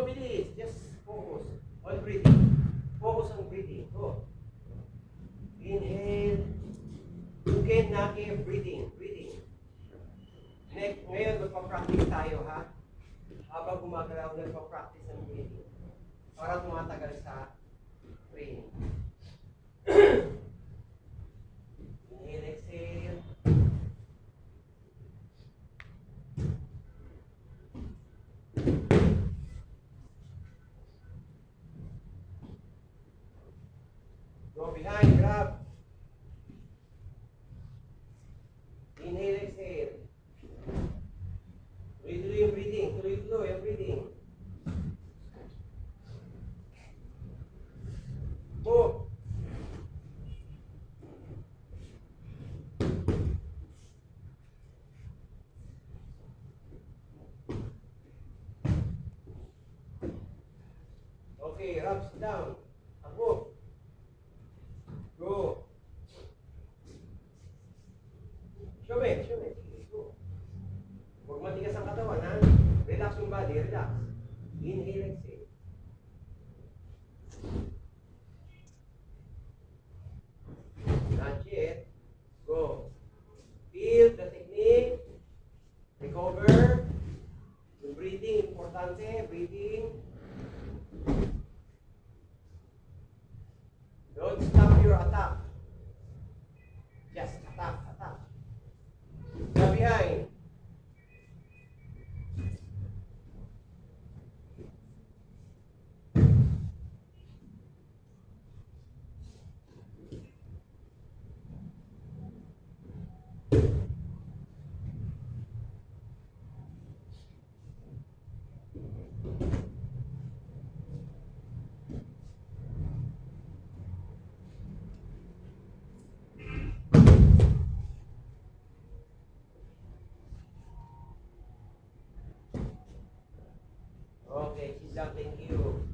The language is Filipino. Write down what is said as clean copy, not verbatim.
Go, bilis. Just focus on breathing. Focus on breathing. Go. Inhale. Again, naki, breathing. Breathing. Next, ngayon, magpa-practice tayo, ha? Habang gumagalaw, nagpa-practice ng breathing. Para tumatagal sa training. Inhale, exhale. Go behind, grab. Inhale, exhale. Tuloy-tuloy yung breathing. Tuloy-tuloy yung breathing. Move. Okay, wraps down. Move. Go. Show me. Go. Huwag matigas ang katawan, ha? Relax yung body, relax. Inhale, exhale. Not yet. Go. Feel the technique. Recover. Yung breathing, importante. Breathing. Don't stop your attack. Just attack. Go behind. Okay, she's done. Thank you.